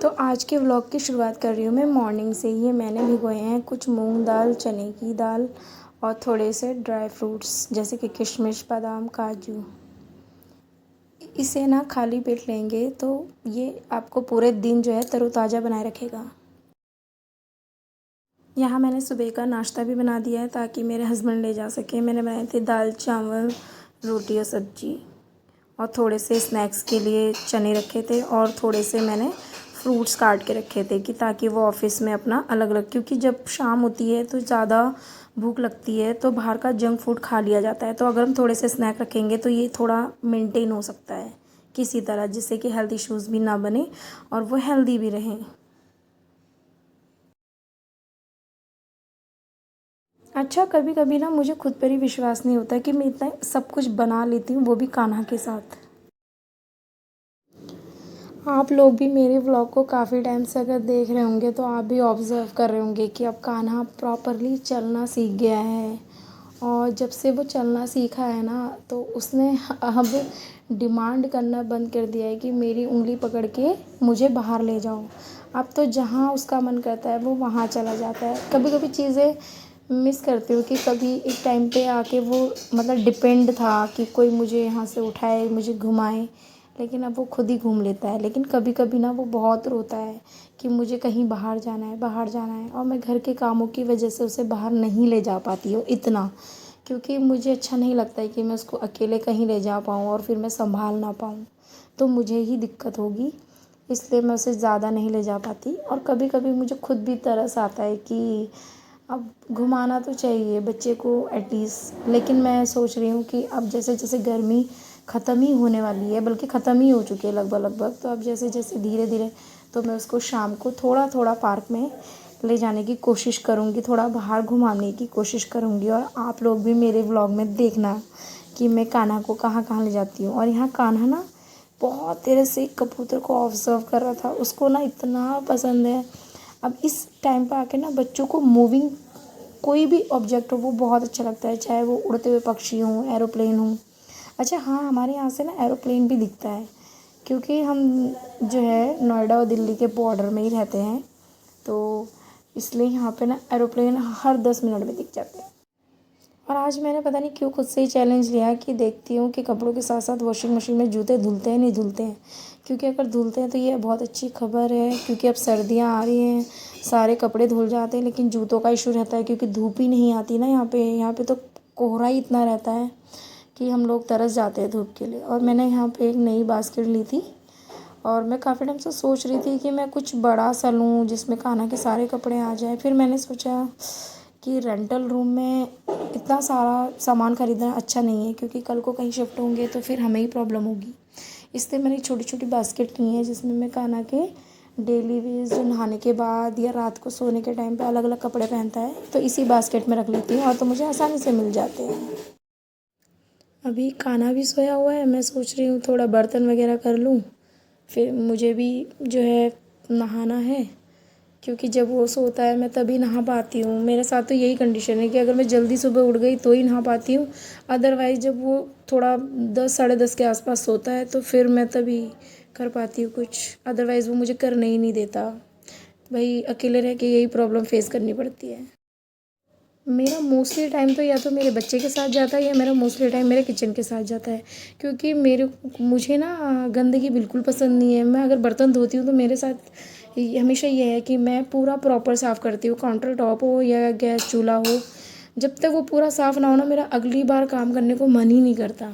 तो आज के व्लॉग की शुरुआत कर रही हूँ मैं मॉर्निंग से। ये मैंने भिगोए हैं कुछ मूंग दाल, चने की दाल और थोड़े से ड्राई फ्रूट्स जैसे कि किशमिश, बादाम, काजू। इसे ना खाली पेट लेंगे तो ये आपको पूरे दिन जो है तरोताज़ा बनाए रखेगा। यहाँ मैंने सुबह का नाश्ता भी बना दिया है ताकि मेरे हस्बैंड ले जा सकें। मैंने बनाए थे दाल, चावल, रोटी और सब्जी और थोड़े से स्नैक्स के लिए चने रखे थे और थोड़े से मैंने फ्रूट्स काट के रखे थे कि ताकि वो ऑफ़िस में अपना अलग अलग, क्योंकि जब शाम होती है तो ज़्यादा भूख लगती है तो बाहर का जंक फूड खा लिया जाता है। तो अगर हम थोड़े से स्नैक रखेंगे तो ये थोड़ा मेंटेन हो सकता है किसी तरह, जिससे कि हेल्थ इश्यूज़ भी ना बने और वो हेल्दी भी रहें। अच्छा, कभी कभी ना मुझे खुद पर ही विश्वास नहीं होता कि मैं इतना सब कुछ बना लेती हूँ, वो भी कान्हा के साथ। आप लोग भी मेरे व्लॉग को काफ़ी टाइम से अगर देख रहे होंगे तो आप भी ऑब्ज़र्व कर रहे होंगे कि अब कान्हा प्रॉपरली चलना सीख गया है। और जब से वो चलना सीखा है ना तो उसने अब डिमांड करना बंद कर दिया है कि मेरी उंगली पकड़ के मुझे बाहर ले जाओ। अब तो जहाँ उसका मन करता है वो वहाँ चला जाता है। कभी कभी चीज़ें मिस करती हूँ कि कभी एक टाइम पे आके वो मतलब डिपेंड था कि कोई मुझे यहाँ से उठाए, मुझे घुमाए, लेकिन अब वो खुद ही घूम लेता है। लेकिन कभी कभी ना वो बहुत रोता है कि मुझे कहीं बाहर जाना है, बाहर जाना है, और मैं घर के कामों की वजह से उसे बाहर नहीं ले जा पाती हूँ इतना, क्योंकि मुझे अच्छा नहीं लगता है कि मैं उसको अकेले कहीं ले जा पाऊँ और फिर मैं संभाल ना पाऊँ तो मुझे ही दिक्कत होगी। इसलिए मैं उसे ज़्यादा नहीं ले जा पाती और कभी कभी मुझे खुद भी तरस आता है कि अब घुमाना तो चाहिए बच्चे को एटलीस्ट। लेकिन मैं सोच रही हूँ कि अब जैसे जैसे गर्मी ख़त्म ही होने वाली है, बल्कि ख़त्म ही हो चुकी है लगभग लगभग, तो अब जैसे जैसे धीरे धीरे तो मैं उसको शाम को थोड़ा थोड़ा पार्क में ले जाने की कोशिश करूँगी, थोड़ा बाहर घुमाने की कोशिश करूँगी। और आप लोग भी मेरे व्लॉग में देखना कि मैं कान्हा को कहाँ कहाँ ले जाती हूँ। और यहाँ कान्हा ना बहुत देर से एक कबूतर को ऑब्जर्व कर रहा था, उसको ना इतना पसंद है। अब इस टाइम पर आके ना बच्चों को मूविंग कोई भी ऑब्जेक्ट हो वो बहुत अच्छा लगता है, चाहे वो उड़ते हुए पक्षी हों, एरोप्लेन हों। अच्छा हाँ, हमारे यहाँ से ना एरोप्लेन भी दिखता है क्योंकि हम जो है नोएडा और दिल्ली के बॉर्डर में ही रहते हैं, तो इसलिए यहाँ पे ना एरोप्लेन हर 10 मिनट में दिख जाते हैं। और आज मैंने पता नहीं क्यों खुद से ही चैलेंज लिया कि देखती हूँ कि कपड़ों के साथ साथ वॉशिंग मशीन में जूते धुलते हैं नहीं धुलते हैं, क्योंकि अगर धुलते हैं तो ये बहुत अच्छी खबर है क्योंकि अब सर्दियाँ आ रही हैं, सारे कपड़े धुल जाते हैं। लेकिन जूतों का इशू रहता है क्योंकि धूप ही नहीं आती ना यहाँ पे तो कोहरा ही इतना रहता है कि हम लोग तरस जाते हैं धूप के लिए। और मैंने यहाँ पे एक नई बास्केट ली थी और मैं काफ़ी टाइम से सोच रही थी कि मैं कुछ बड़ा सा लूँ जिसमें कान्हा के सारे कपड़े आ जाए। फिर मैंने सोचा कि रेंटल रूम में इतना सारा सामान ख़रीदना अच्छा नहीं है क्योंकि कल को कहीं शिफ्ट होंगे तो फिर हमें ही प्रॉब्लम होगी। इसलिए मैंने छोटी छोटी बास्केट ली है जिसमें मैं कान्हा के डेली वेज जो नहाने के बाद या रात को सोने के टाइम पे अलग अलग कपड़े पहनता है तो इसी बास्केट में रख लेती हूँ और तो मुझे आसानी से मिल जाते हैं। अभी कान्हा भी सोया हुआ है, मैं सोच रही हूँ थोड़ा बर्तन वगैरह कर लूँ, फिर मुझे भी जो है नहाना है क्योंकि जब वो सोता है मैं तभी नहा पाती हूँ। मेरे साथ तो यही कंडीशन है कि अगर मैं जल्दी सुबह उठ गई तो ही नहा पाती हूँ, अदरवाइज़ जब वो थोड़ा 10 साढ़े 10 के आसपास सोता है तो फिर मैं तभी कर पाती हूँ कुछ, अदरवाइज़ वो मुझे करने ही नहीं देता। भाई अकेले रह के यही प्रॉब्लम फेस करनी पड़ती है। मेरा मोस्टली टाइम तो या तो मेरे बच्चे के साथ जाता है या मेरा मोस्टली टाइम मेरे किचन के साथ जाता है, क्योंकि मुझे ना गंदगी बिल्कुल पसंद नहीं है। मैं अगर बर्तन धोती हूँ तो मेरे साथ हमेशा ये है कि मैं पूरा प्रॉपर साफ़ करती हूँ, काउंटर टॉप हो या गैस चूल्हा हो। जब तक वो पूरा साफ़ ना हो ना मेरा अगली बार काम करने को मन ही नहीं करता।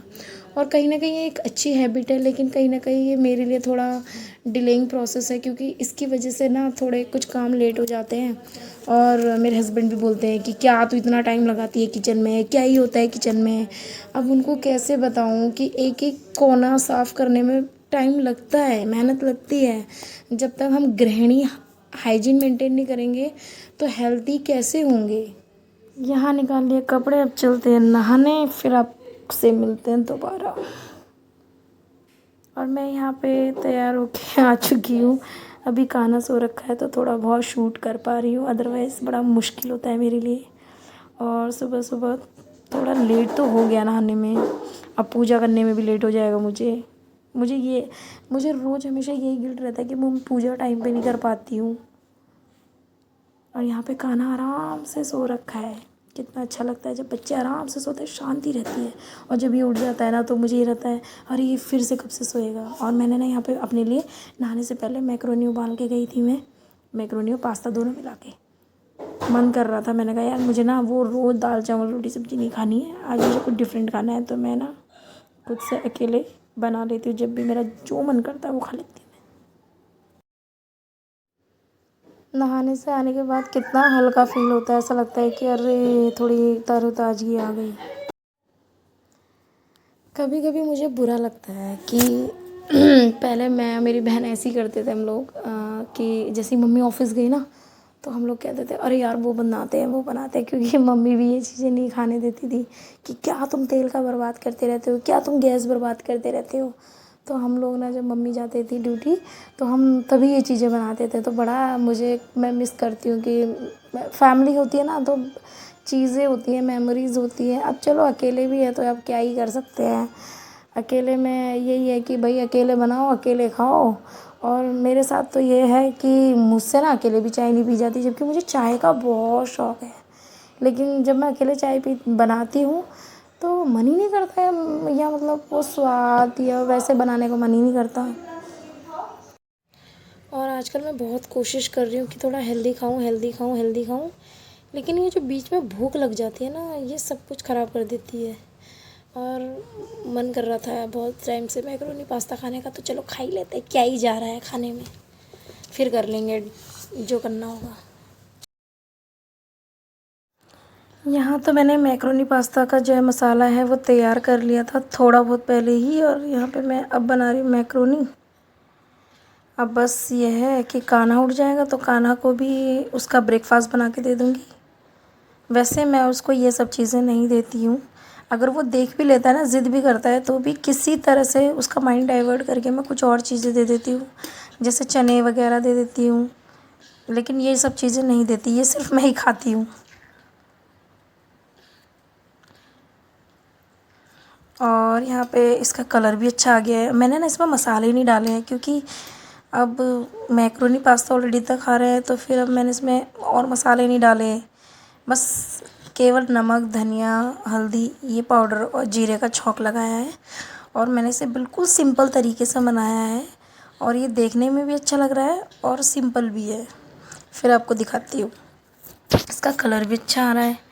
और कहीं न कहीं ये एक अच्छी हैबिट है, लेकिन कहीं न कहीं ये मेरे लिए थोड़ा डिलेइंग प्रोसेस है क्योंकि इसकी वजह से ना थोड़े कुछ काम लेट हो जाते हैं। और मेरे हस्बैंड भी बोलते हैं कि क्या तू इतना टाइम लगाती है किचन में, क्या ही होता है किचन में। अब उनको कैसे बताऊँ कि एक एक कोना साफ़ करने में टाइम लगता है, मेहनत लगती है। जब तक हम गृहिणी हाइजीन मेंटेन नहीं करेंगे तो हेल्दी कैसे होंगे। यहाँ निकाल लिए कपड़े, अब चलते हैं नहाने, फिर आपसे मिलते हैं दोबारा। और मैं यहाँ पे तैयार होके आ चुकी हूँ। अभी कान्हा सो रखा है तो थोड़ा बहुत शूट कर पा रही हूँ, अदरवाइज़ बड़ा मुश्किल होता है मेरे लिए। और सुबह सुबह थोड़ा लेट तो हो गया नहाने में, अब पूजा करने में भी लेट हो जाएगा मुझे। मुझे रोज़ हमेशा यही गिल्ट रहता है कि मैं पूजा टाइम पे नहीं कर पाती हूँ। और यहाँ पे कान्हा आराम से सो रखा है। कितना अच्छा लगता है जब बच्चे आराम से सोते हैं, शांति रहती है। और जब ये उठ जाता है ना तो मुझे ये रहता है अरे ये फिर से कब से सोएगा। और मैंने ना यहाँ पे अपने लिए नहाने से पहले मैक्रोनी उबाल के गई थी मैं, मैक्रोनी और पास्ता दोनों मिला के। मन कर रहा था, मैंने कहा यार मुझे ना वो रोज़ दाल चावल रोटी सब्ज़ी नहीं खानी है, आज मुझे कुछ डिफरेंट खाना है। तो मैं ना खुद से अकेले बना लेती हूँ, जब भी मेरा जो मन करता है वो खा लेती हूँ। नहाने से आने के बाद कितना हल्का फील होता है, ऐसा लगता है कि अरे थोड़ी तरोताज़गी आ गई। कभी कभी मुझे बुरा लगता है कि पहले मैं और मेरी बहन ऐसे ही करते थे हम लोग, कि जैसे मम्मी ऑफिस गई ना तो हम लोग कहते थे अरे यार वो बनाते हैं वो बनाते हैं, क्योंकि मम्मी भी ये चीज़ें नहीं खाने देती थी कि क्या तुम तेल का बर्बाद करते रहते हो, क्या तुम गैस बर्बाद करते रहते हो। तो हम लोग ना जब मम्मी जाती थी ड्यूटी तो हम तभी ये चीज़ें बनाते थे। तो बड़ा मैं मिस करती हूँ कि फैमिली होती है ना तो चीज़ें होती हैं, मेमोरीज़ होती हैं। अब चलो अकेले भी है तो अब क्या ही कर सकते हैं। अकेले में यही है कि भाई अकेले बनाओ अकेले खाओ। और मेरे साथ तो ये है कि मुझसे ना अकेले भी चाय नहीं पी जाती, जबकि मुझे चाय का बहुत शौक़ है। लेकिन जब मैं अकेले चाय पी बनाती हूँ तो मन ही नहीं करता है, या मतलब वो स्वाद या वैसे बनाने का मन ही नहीं करता। और आजकल मैं बहुत कोशिश कर रही हूँ कि थोड़ा हेल्दी खाऊँ हेल्दी खाऊँ हेल्दी खाऊँ, लेकिन ये जो बीच में भूख लग जाती है ना ये सब कुछ ख़राब कर देती है। और मन कर रहा था बहुत टाइम से मैकरोनी पास्ता खाने का, तो चलो खा ही लेते हैं, क्या ही जा रहा है खाने में, फिर कर लेंगे जो करना होगा। यहाँ तो मैंने मैकरोनी पास्ता का जो है मसाला है वो तैयार कर लिया था थोड़ा बहुत पहले ही, और यहाँ पे मैं अब बना रही हूँ मैकरोनी। अब बस ये है कि कान्हा उठ जाएगा तो कान्हा को भी उसका ब्रेकफास्ट बना के दे दूँगी। वैसे मैं उसको ये सब चीज़ें नहीं देती हूँ, अगर वो देख भी लेता है ना ज़िद भी करता है तो भी किसी तरह से उसका माइंड डाइवर्ट करके मैं कुछ और चीज़ें दे देती हूँ, जैसे चने वगैरह दे देती हूँ। लेकिन ये सब चीज़ें नहीं देती, ये सिर्फ मैं ही खाती हूँ। और यहाँ पे इसका कलर भी अच्छा आ गया है। मैंने ना इसमें मसाले नहीं डाले हैं क्योंकि अब मैक्रोनी पास्ता ऑलरेडी तक खा रहे हैं, तो फिर अब मैंने इसमें और मसाले नहीं डाले। बस केवल नमक धनिया हल्दी ये पाउडर और जीरे का छौंक लगाया है, और मैंने इसे बिल्कुल सिंपल तरीके से बनाया है। और ये देखने में भी अच्छा लग रहा है और सिंपल भी है। फिर आपको दिखाती हूँ, इसका कलर भी अच्छा आ रहा है।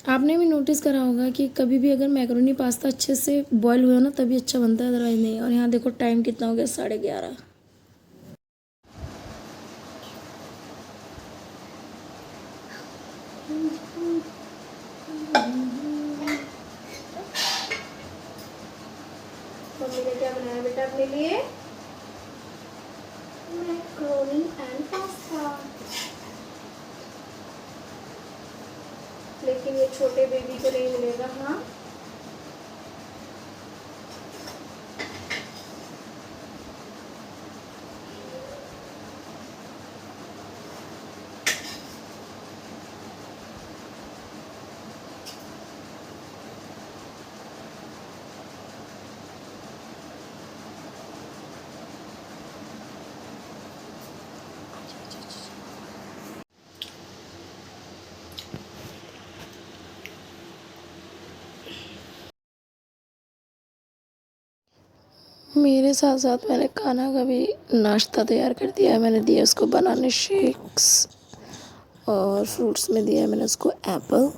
आपने भी नोटिस करा होगा कि कभी भी अगर मैक्रोनी पास्ता अच्छे से बॉईल हुआ ना तभी अच्छा बनता है, अदरवाइज़ नहीं। और यहाँ देखो टाइम कितना हो गया, 11:30। मम्मी ने क्या बनाया बेटा अपने लिए? Macaroni and pasta. लेकिन ये छोटे बेबी को नहीं मिलेगा। हाँ मेरे साथ साथ मैंने कान्हा का भी नाश्ता तैयार कर दिया है। मैंने दिया उसको बनाना शेक्स, और फ्रूट्स में दिया है मैंने उसको एप्पल।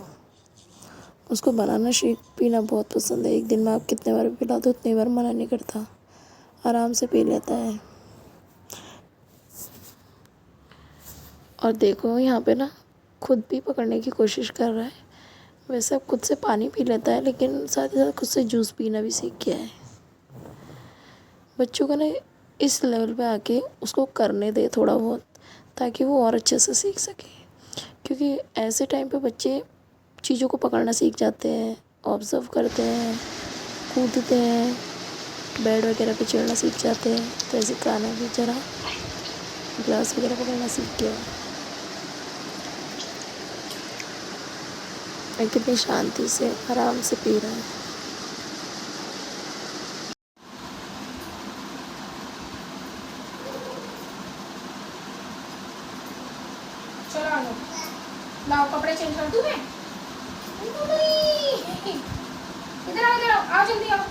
उसको बनाना शेक पीना बहुत पसंद है, एक दिन में आप कितने बार पिला दो उतनी बार मना नहीं करता, आराम से पी लेता है। और देखो यहाँ पे ना खुद भी पकड़ने की कोशिश कर रहा है। वैसे अब खुद से पानी पी लेता है, लेकिन साथ ही साथ खुद से जूस पीना भी सीख गया है। बच्चों को ना इस लेवल पे आके उसको करने दे थोड़ा बहुत, ताकि वो और अच्छे से सीख सके। क्योंकि ऐसे टाइम पे बच्चे चीज़ों को पकड़ना सीख जाते हैं, ऑब्ज़र्व करते हैं, कूदते हैं, बेड वगैरह पे चढ़ना सीख जाते हैं। तो ऐसे कान्हा भी जरा ग्लास वगैरह पकड़ना सीख गया और कितनी शांति से आराम से पी रहा है। जाओ, लाओ कपड़े चेंज कर दूँ मैं। इधर आओ, इधर आओ, आओ जल्दी आओ,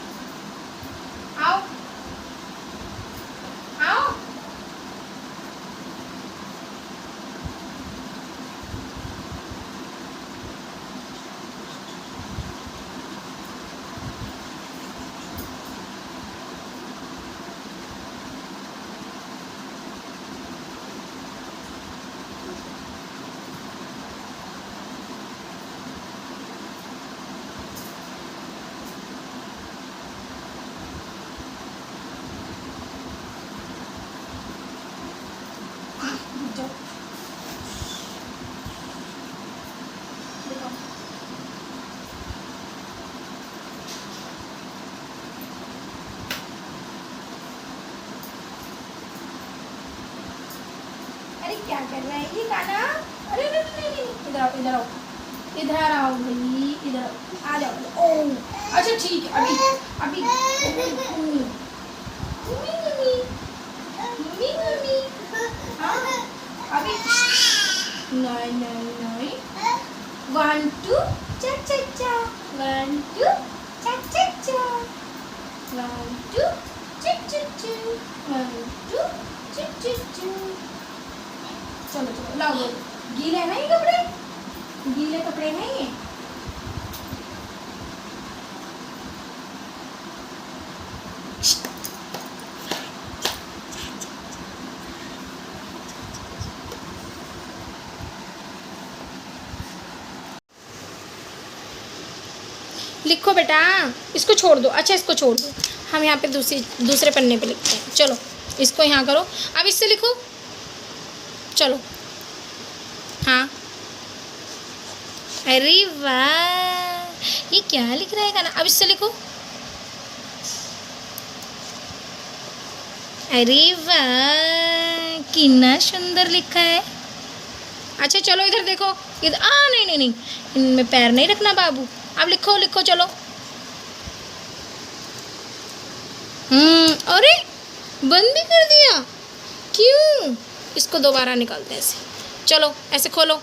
आओ आओ। अरे क्या कर रहा है ये काना? अरे नहीं नहीं नहीं, इधर आओ, इधर आओ, इधर आओ भाई, इधर आ जाओ। ओह अच्छा ठीक है, अभी अभी मम्मी मम्मी मम्मी मम्मी, हाँ अभी नहीं नहीं नहीं। 1 2 चा चा चा, 1 2 चा चा चा, 1 2 चा चा चा, 1 2 चा चा चा। चलो चलो लाओ, गीले हैं ये कपड़े, गीले कपड़े हैं ये। लिखो बेटा, इसको छोड़ दो, अच्छा इसको छोड़ दो, हम यहाँ पे दूसरे पन्ने पे लिखते हैं। चलो इसको यहाँ करो, अब इससे लिखो, चलो हाँ। अरे वाह, ये क्या लिख रहा है गाना? अब इससे लिखो। अरे वाह, कितना सुंदर लिखा है। अच्छा चलो इधर देखो, इधर नहीं नहीं नहीं, इनमें पैर नहीं रखना बाबू। अब लिखो लिखो चलो। अरे बंद भी कर दिया, क्यों? इसको दोबारा निकालते हैं ऐसे, चलो ऐसे खोलो।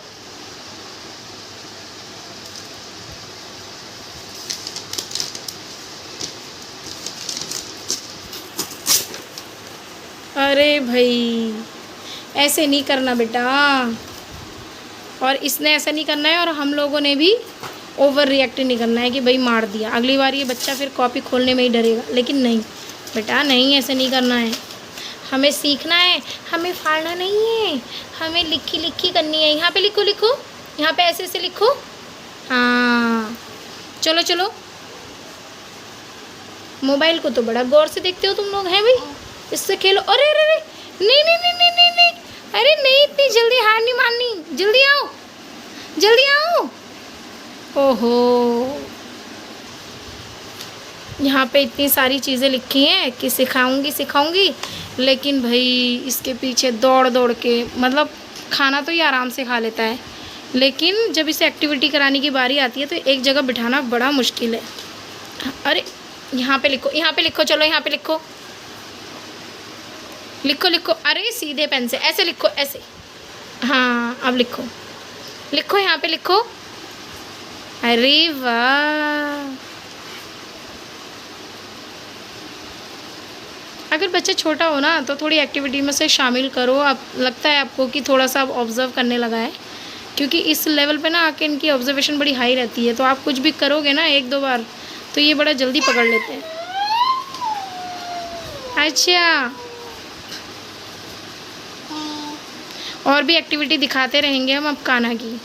अरे भाई ऐसे नहीं करना बेटा, और इसने ऐसा नहीं करना है, और हम लोगों ने भी ओवर रिएक्ट नहीं करना है कि भाई मार दिया। अगली बार ये बच्चा फिर कॉपी खोलने में ही डरेगा, लेकिन नहीं बेटा नहीं, ऐसे नहीं करना है। हमें सीखना है, हमें फाड़ना नहीं है, हमें लिखी लिखी करनी है। यहाँ पे लिखो लिखो, यहाँ पे ऐसे ऐसे लिखो, हाँ चलो चलो। मोबाइल को तो बड़ा गौर से देखते हो तुम लोग, हैं भाई, इससे खेलो। अरे अरे अरे नहीं नहीं नहीं नहीं नहीं नहीं, अरे नहीं, इतनी जल्दी हार नहीं माननी, जल्दी आओ जल्दी आओ। ओहो, यहाँ पे इतनी सारी चीज़ें लिखी हैं कि सिखाऊंगी सिखाऊंगी, लेकिन भाई इसके पीछे दौड़ दौड़ के, मतलब खाना तो ये आराम से खा लेता है, लेकिन जब इसे एक्टिविटी कराने की बारी आती है तो एक जगह बिठाना बड़ा मुश्किल है। अरे यहाँ पे लिखो, यहाँ पे लिखो, चलो यहाँ पे लिखो लिखो लिखो। अरे सीधे पेन से ऐसे लिखो, ऐसे, हाँ अब लिखो लिखो, यहाँ पे लिखो। अरे वाह, अगर बच्चा छोटा हो ना तो थोड़ी एक्टिविटी में से शामिल करो। आप लगता है आपको कि थोड़ा सा ऑब्ज़र्व करने लगा है, क्योंकि इस लेवल पे ना आके इनकी ऑब्जर्वेशन बड़ी हाई रहती है, तो आप कुछ भी करोगे ना 1-2 बार तो ये बड़ा जल्दी पकड़ लेते हैं। अच्छा, और भी एक्टिविटी दिखाते रहेंगे हम अब कान्हा की।